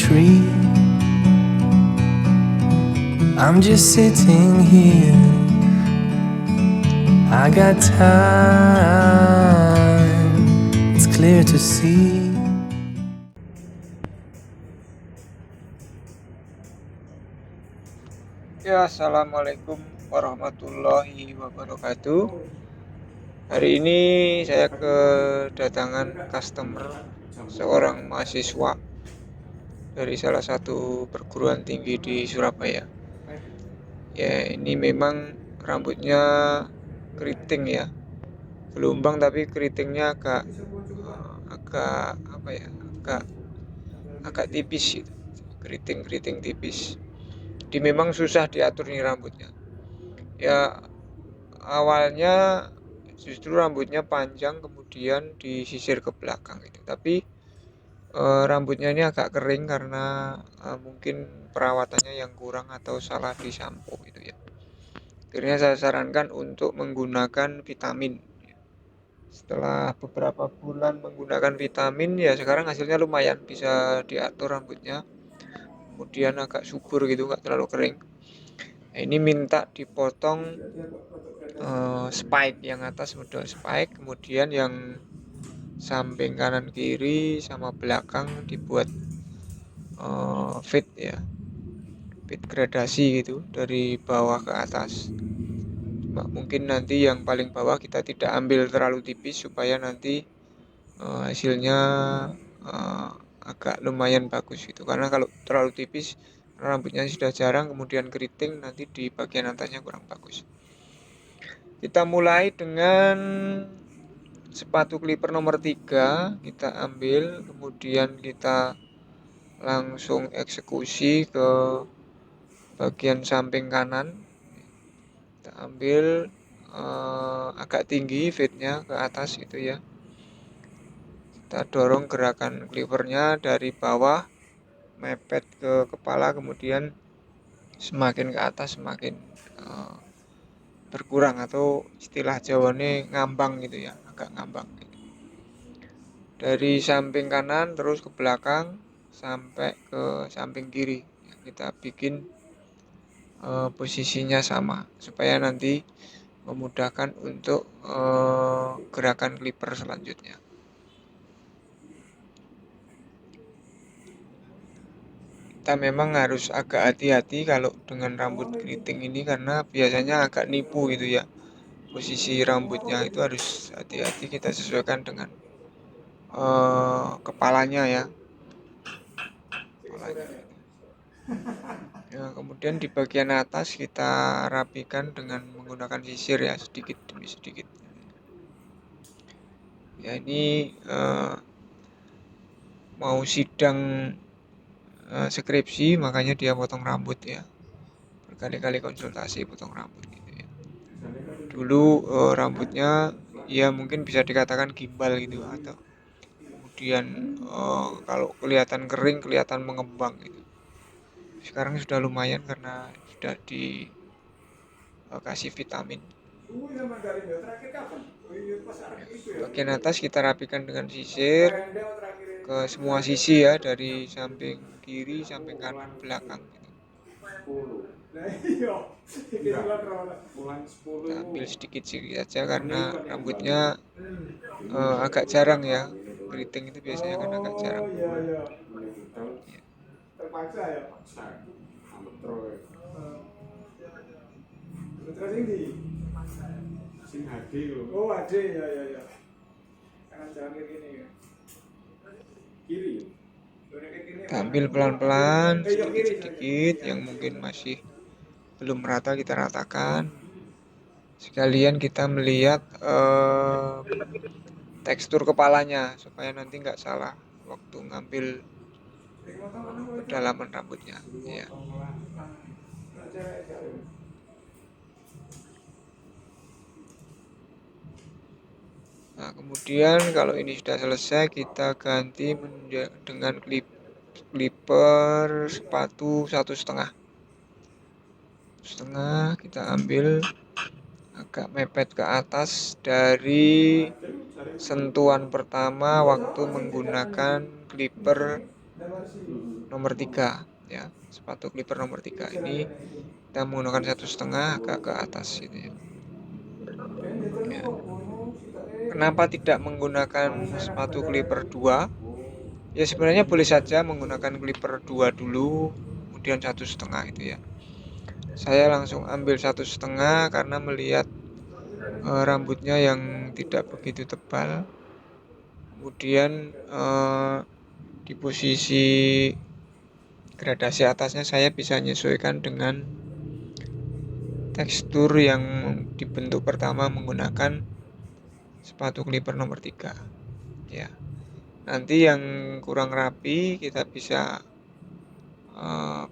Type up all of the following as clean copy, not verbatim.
tree. I'm just sitting here. I got time. It's clear to see. Ya, assalamualaikum warahmatullahi wabarakatuh. Hari ini saya kedatangan customer, seorang mahasiswa dari salah satu perguruan tinggi di Surabaya. Ya, ini memang rambutnya keriting ya, gelombang tapi keritingnya agak apa ya, agak tipis gitu. Keriting tipis. Jadi memang susah diatur nih rambutnya. Ya, awalnya justru rambutnya panjang kemudian disisir ke belakang gitu. Tapi rambutnya ini agak kering karena mungkin perawatannya yang kurang atau salah di sampo gitu ya. Akhirnya saya sarankan untuk menggunakan vitamin. Setelah beberapa bulan menggunakan vitamin ya sekarang hasilnya lumayan, bisa diatur rambutnya. Kemudian agak subur gitu, nggak terlalu kering. Nah, ini minta dipotong spike, yang atas model spike, kemudian yang samping kanan kiri sama belakang dibuat fade ya, fade gradasi gitu dari bawah ke atas. Cuma mungkin nanti yang paling bawah kita tidak ambil terlalu tipis supaya nanti hasilnya agak lumayan bagus gitu, karena kalau terlalu tipis rambutnya sudah jarang kemudian keriting, nanti di bagian atasnya kurang bagus. Kita mulai dengan sepatu clipper nomor 3, kita ambil, kemudian kita langsung eksekusi ke bagian samping kanan. Kita ambil agak tinggi fade-nya ke atas gitu ya. Kita dorong gerakan clippernya dari bawah mepet ke kepala, kemudian semakin ke atas semakin berkurang, atau istilah Jawane ngambang gitu ya, agak ngambang gitu. Dari samping kanan terus ke belakang sampai ke samping kiri. Kita bikin posisinya sama supaya nanti memudahkan untuk gerakan clipper selanjutnya. Kita memang harus agak hati-hati kalau dengan rambut keriting ini karena biasanya agak nipu gitu ya. Posisi rambutnya itu harus hati-hati, kita sesuaikan dengan kepalanya ya. Kepalanya. Ya, kemudian di bagian atas kita rapikan dengan menggunakan sisir ya, sedikit demi sedikit. Ya, ini mau sidang skripsi makanya dia potong rambut ya, berkali-kali konsultasi potong rambut gitu ya. Dulu rambutnya ya mungkin bisa dikatakan gimbal gitu, atau kemudian kalau kelihatan kering kelihatan mengembang gitu. Sekarang sudah lumayan karena sudah dikasih vitamin. Bagian atas kita rapikan dengan sisir ke semua sisi ya, dari samping kiri, samping kanan, belakang gitu. Kita ambil sedikit-sedikit saja karena rambutnya agak jarang ya. Keriting itu biasanya kan agak jarang. Ya. Terpaksa ya paksa terus ini sing HD loh. Oh HD ya kanan jalan kayak gini ya, kiri Kita ambil pelan-pelan, sedikit-sedikit, yang mungkin masih belum rata kita ratakan. Sekalian kita melihat tekstur kepalanya supaya nanti nggak salah waktu ngambil kedalaman rambutnya ya. Nah, kemudian kalau ini sudah selesai kita ganti dengan clipper sepatu 1,5. Kita ambil agak mepet ke atas dari sentuhan pertama waktu menggunakan clipper nomor 3 ya, sepatu clipper nomor 3 ini kita menggunakan 1,5 agak ke atas gitu ya. Ya. Kenapa tidak menggunakan sepatu clipper 2? Ya sebenarnya boleh saja menggunakan clipper 2 dulu, kemudian 1,5 itu ya. Saya langsung ambil 1,5 karena melihat rambutnya yang tidak begitu tebal. Kemudian di posisi gradasi atasnya saya bisa menyesuaikan dengan tekstur yang dibentuk pertama menggunakan sepatu clipper nomor 3 ya. Nanti yang kurang rapi kita bisa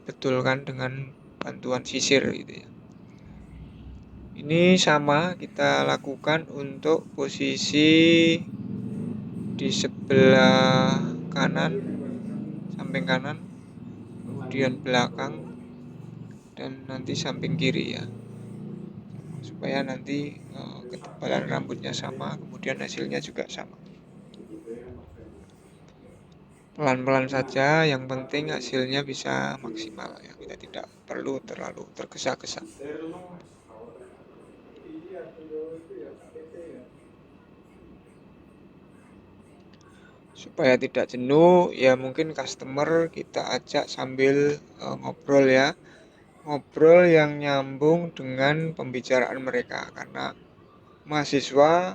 betulkan dengan bantuan sisir gitu ya. Ini sama kita lakukan untuk posisi di sebelah kanan, samping kanan, kemudian belakang, dan nanti samping kiri ya, supaya nanti ketebalan rambutnya sama, kemudian hasilnya juga sama. Pelan-pelan saja, yang penting hasilnya bisa maksimal ya, kita tidak perlu terlalu tergesa-gesa. Supaya tidak jenuh ya, mungkin customer kita ajak sambil ngobrol ya, ngobrol yang nyambung dengan pembicaraan mereka, karena mahasiswa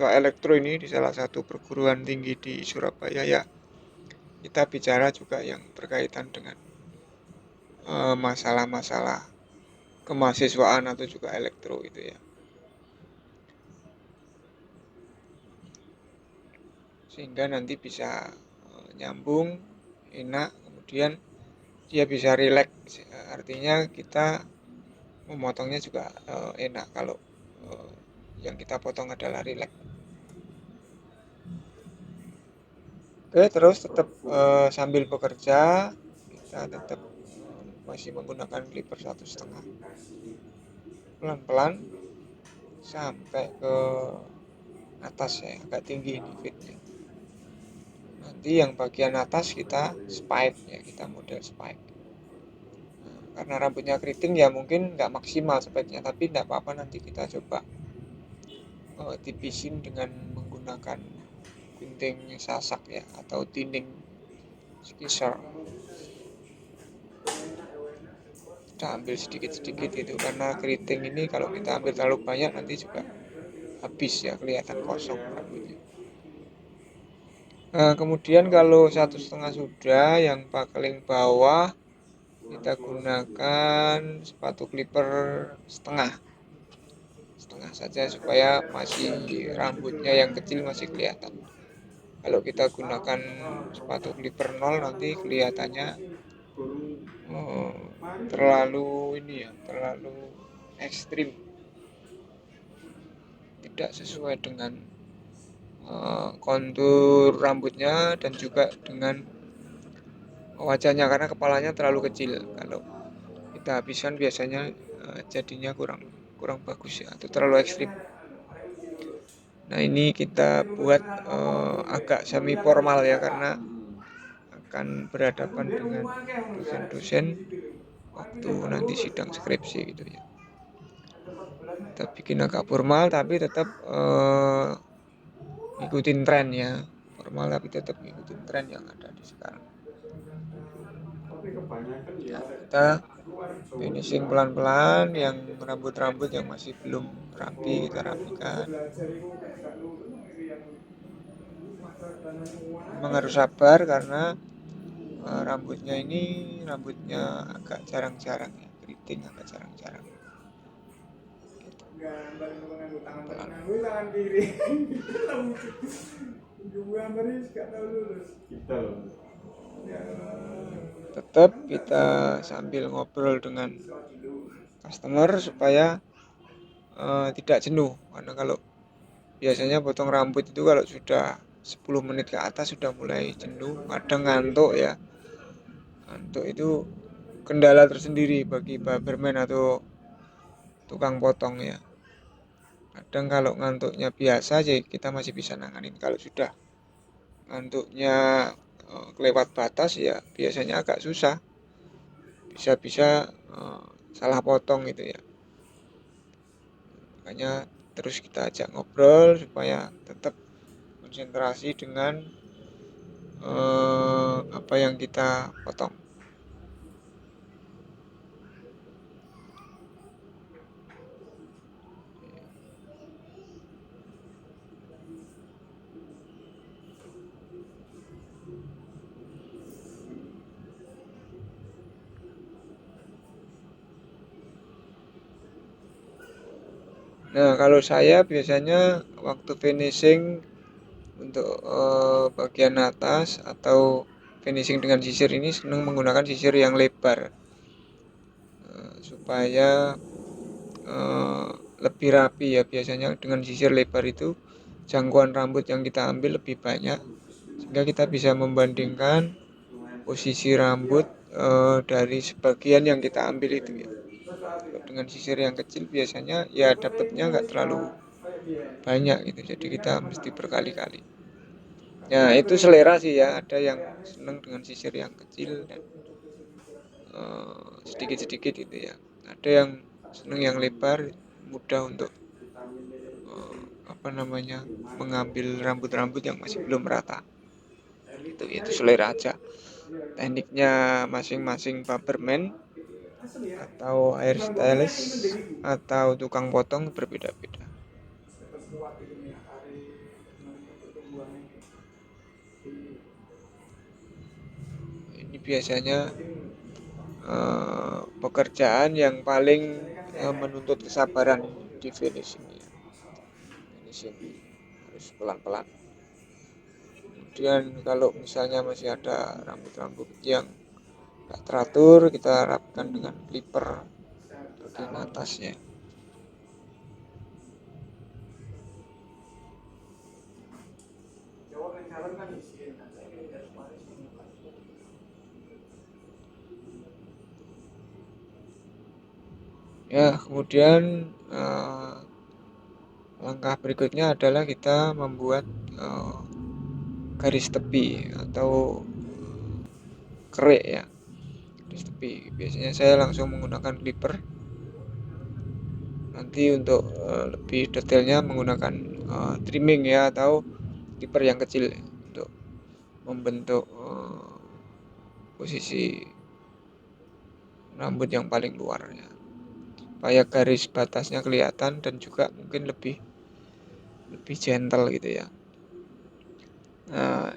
elektro ini di salah satu perguruan tinggi di Surabaya ya, kita bicara juga yang berkaitan dengan masalah-masalah kemahasiswaan atau juga elektro itu ya, sehingga nanti bisa nyambung, enak, kemudian dia bisa rileks. Artinya kita memotongnya juga enak kalau yang kita potong adalah rileks. Oke, terus tetap sambil bekerja kita tetap masih menggunakan clipper 1,5, pelan-pelan sampai ke atas ya, agak tinggi ini fitnya. Nanti yang bagian atas kita spike ya, kita model spike. Nah, karena rambutnya keriting ya mungkin nggak maksimal spike-nya, tapi nggak apa-apa, nanti kita coba tipisin dengan menggunakan gunting sasak ya, atau thinning skisser. Kita ambil sedikit-sedikit gitu, karena keriting ini kalau kita ambil terlalu banyak nanti juga habis ya, kelihatan kosong rambutnya. Nah, kemudian kalau 1,5 sudah, yang paling bawah kita gunakan sepatu clipper setengah saja, supaya masih rambutnya yang kecil masih kelihatan. Kalau kita gunakan sepatu clipper 0 nanti kelihatannya terlalu ekstrim, tidak sesuai dengan kontur rambutnya dan juga dengan wajahnya, karena kepalanya terlalu kecil. Kalau kita habiskan biasanya jadinya kurang bagus ya, atau terlalu ekstrim. Nah, ini kita buat agak semi formal ya, karena akan berhadapan dengan dosen-dosen waktu nanti sidang skripsi gitu ya. Kita bikin agak formal tapi tetap ngikutin tren ya, formal tapi tetap ngikutin tren yang ada di sekarang. Nah, kita finishing pelan-pelan, yang rambut-rambut yang masih belum rapi kita rapikan. Memang harus sabar karena rambutnya agak jarang-jarang ya, keriting agak jarang-jarang. Tetap kita sambil ngobrol dengan customer supaya tidak jenuh, karena kalau biasanya potong rambut itu kalau sudah 10 menit ke atas sudah mulai jenuh, kadang ngantuk ya. Ngantuk itu kendala tersendiri bagi barberman atau tukang potong ya. Kadang kalau ngantuknya biasa sih kita masih bisa nanganin. Kalau sudah ngantuknya kelewat batas ya biasanya agak susah, bisa-bisa salah potong gitu ya. Makanya terus kita ajak ngobrol supaya tetap konsentrasi dengan apa yang kita potong. Nah, kalau saya biasanya waktu finishing untuk bagian atas atau finishing dengan sisir ini senang menggunakan sisir yang lebar supaya lebih rapi ya. Biasanya dengan sisir lebar itu jangkauan rambut yang kita ambil lebih banyak sehingga kita bisa membandingkan posisi rambut dari sebagian yang kita ambil itu ya. Dengan sisir yang kecil biasanya ya dapatnya nggak terlalu banyak gitu, jadi kita mesti berkali-kali. Ya itu selera sih ya, ada yang seneng dengan sisir yang kecil dan sedikit-sedikit gitu ya, ada yang seneng yang lebar, mudah untuk mengambil rambut-rambut yang masih belum rata gitu. Itu selera aja, tekniknya masing-masing barberman atau hairstylist atau tukang potong berbeda-beda. Ini biasanya pekerjaan yang paling menuntut kesabaran di finishing ya. Finishing harus pelan-pelan. Kemudian kalau misalnya masih ada rambut-rambut yang nggak teratur, kita rapkan dengan clipper bagian atasnya. Ya, kemudian langkah berikutnya adalah kita membuat garis tepi atau kerik ya. Garis tepi. Biasanya saya langsung menggunakan clipper. Nanti untuk lebih detailnya menggunakan trimming ya, atau clipper yang kecil untuk membentuk posisi rambut yang paling luar ya, supaya garis batasnya kelihatan dan juga mungkin lebih gentle gitu ya. Nah,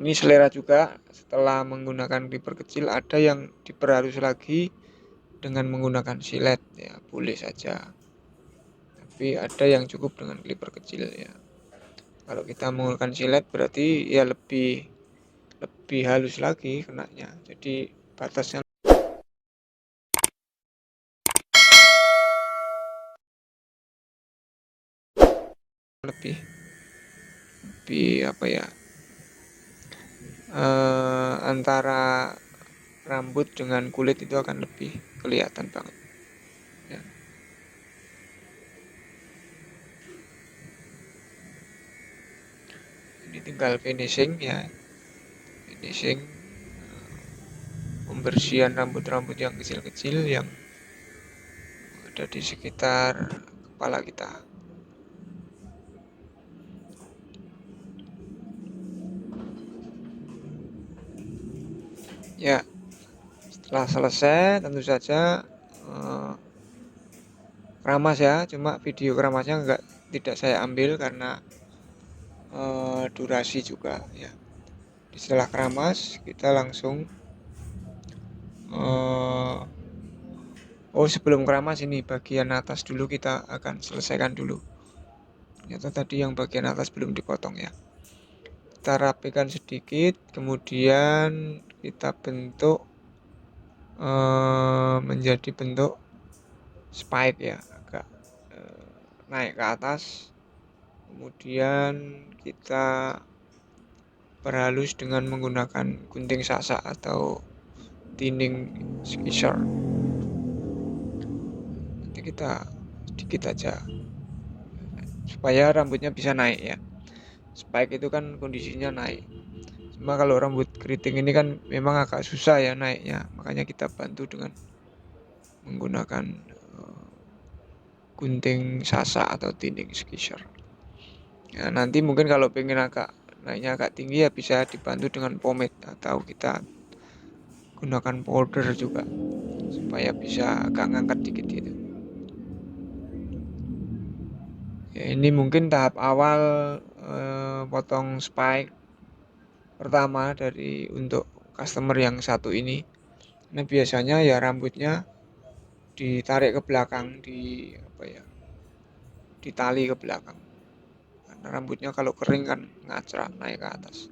ini selera juga. Setelah menggunakan clipper kecil, ada yang diperhalus lagi dengan menggunakan silet ya, boleh saja. Tapi ada yang cukup dengan clipper kecil ya. Kalau kita menggunakan silet berarti ya lebih halus lagi kenanya. Jadi batasnya lebih apa ya, antara rambut dengan kulit itu akan lebih kelihatan banget ya. Ini tinggal finishing ya, finishing pembersihan rambut-rambut yang kecil-kecil yang ada di sekitar kepala kita. Ya, setelah selesai tentu saja keramas ya, cuma video keramasnya tidak saya ambil karena durasi juga ya. Setelah keramas kita langsung sebelum keramas ini bagian atas dulu kita akan selesaikan dulu. Ternyata tadi yang bagian atas belum dipotong ya. Kita rapikan sedikit, kemudian kita bentuk menjadi bentuk spike ya, agak naik ke atas. Kemudian kita perhalus dengan menggunakan gunting sasak atau thinning scissor. Nanti kita sedikit aja supaya rambutnya bisa naik ya. Spike itu kan kondisinya naik. Cuma kalau rambut keriting ini kan memang agak susah ya naiknya, makanya kita bantu dengan menggunakan gunting sasak atau thinning skisser. Ya, nanti mungkin kalau pengen naiknya agak tinggi ya bisa dibantu dengan pomade atau kita gunakan powder juga supaya bisa agak ngangkat dikit gitu. Ya, ini mungkin tahap awal potong spike pertama untuk customer yang satu ini. Nah biasanya ya rambutnya ditarik ke belakang, ditali ke belakang. Karena rambutnya kalau kering kan ngacrak naik ke atas.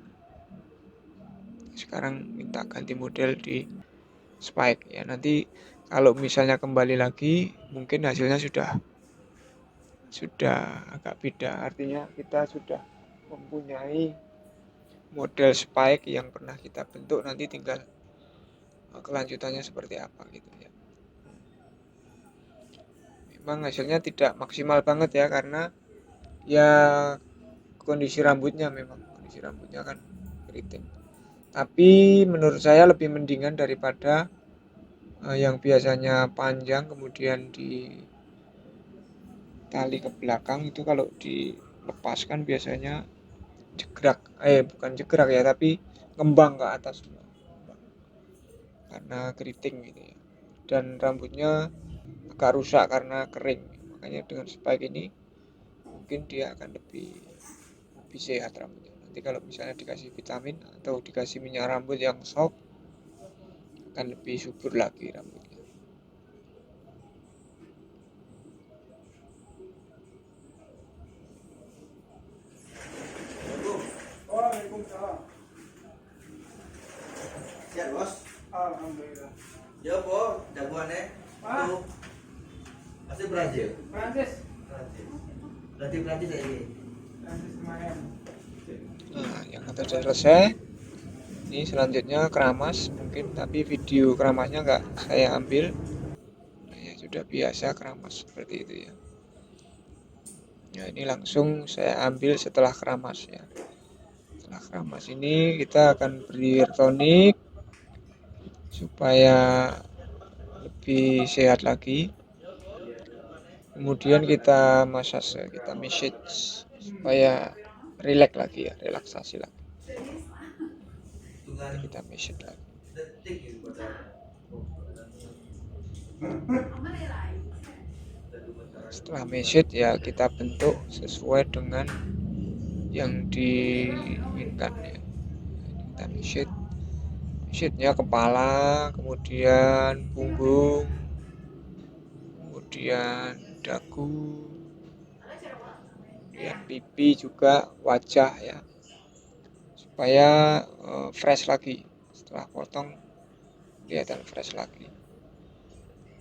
Sekarang minta ganti model di spike ya. Nanti kalau misalnya kembali lagi mungkin hasilnya sudah agak beda. Artinya kita sudah mempunyai model spike yang pernah kita bentuk, nanti tinggal kelanjutannya seperti apa gitu ya. Memang hasilnya tidak maksimal banget ya, karena ya kondisi rambutnya kan keriting. Tapi menurut saya lebih mendingan daripada yang biasanya panjang kemudian ditali ke belakang. Itu kalau dilepaskan biasanya bukan jegrak ya, tapi ngembang ke atas karena keriting gitu ya, dan rambutnya agak rusak karena kering. Makanya dengan spike ini mungkin dia akan lebih sehat rambutnya. Nanti kalau misalnya dikasih vitamin atau dikasih minyak rambut yang soft, akan lebih subur lagi rambutnya. Waalaikumsalam. Siap bos. Alhamdulillah. Ya po, jagoannya itu pasti Brazil. Prancis. Berarti Prancis ini. Prancis kemarin. Nah, yang sudah selesai. Ini selanjutnya keramas mungkin, tapi video keramasnya nggak saya ambil. Nah, ya sudah biasa keramas seperti itu ya. Ya ini langsung saya ambil setelah keramas ya. Setelah keramas ini kita akan beri hair tonic supaya lebih sehat lagi. Kemudian kita massage, kita massage supaya relax lagi ya, relaksasi lagi. Jadi kita massage lagi. Setelah massage ya kita bentuk sesuai dengan yang diinginkan ya. Kita massage-nya kepala, kemudian punggung, kemudian dagu, kemudian pipi juga, wajah ya, supaya fresh lagi. Setelah potong kelihatan fresh lagi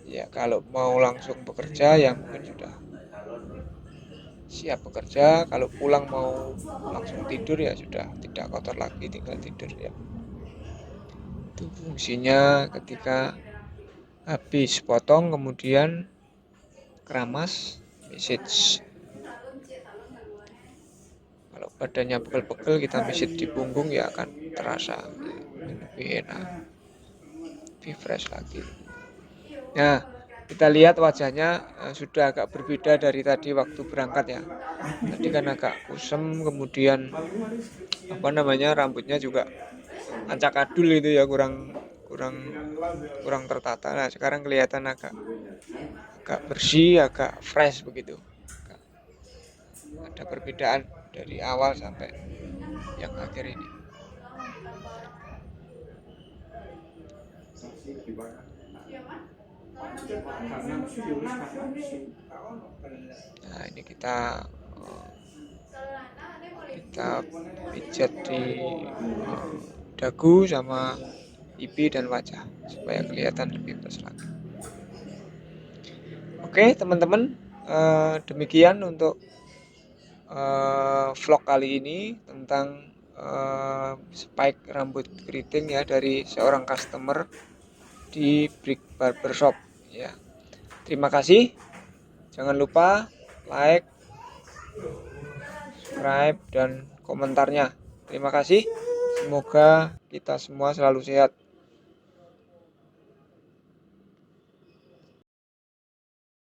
ya. Kalau mau langsung bekerja ya mungkin sudah siap bekerja. Kalau pulang mau langsung tidur ya sudah tidak kotor lagi, tinggal tidur ya. Itu fungsinya ketika habis potong kemudian keramas, massage. Kalau badannya pegel-pegel kita massage di punggung ya akan terasa lebih enak, lebih fresh lagi. Nah, kita lihat wajahnya sudah agak berbeda dari tadi waktu berangkat ya. Tadi kan agak kusem, kemudian rambutnya juga acak-adul itu ya, kurang tertata. Nah, sekarang kelihatan agak bersih, agak fresh begitu. Ada perbedaan dari awal sampai yang akhir ini. Nah, ini kita pijat di dagu sama pipi dan wajah supaya kelihatan lebih fresh lagi. Oke teman-teman, demikian untuk vlog kali ini tentang spike rambut keriting ya dari seorang customer di Brick Barbershop ya. Terima kasih. Jangan lupa like, subscribe dan komentarnya. Terima kasih. Semoga kita semua selalu sehat.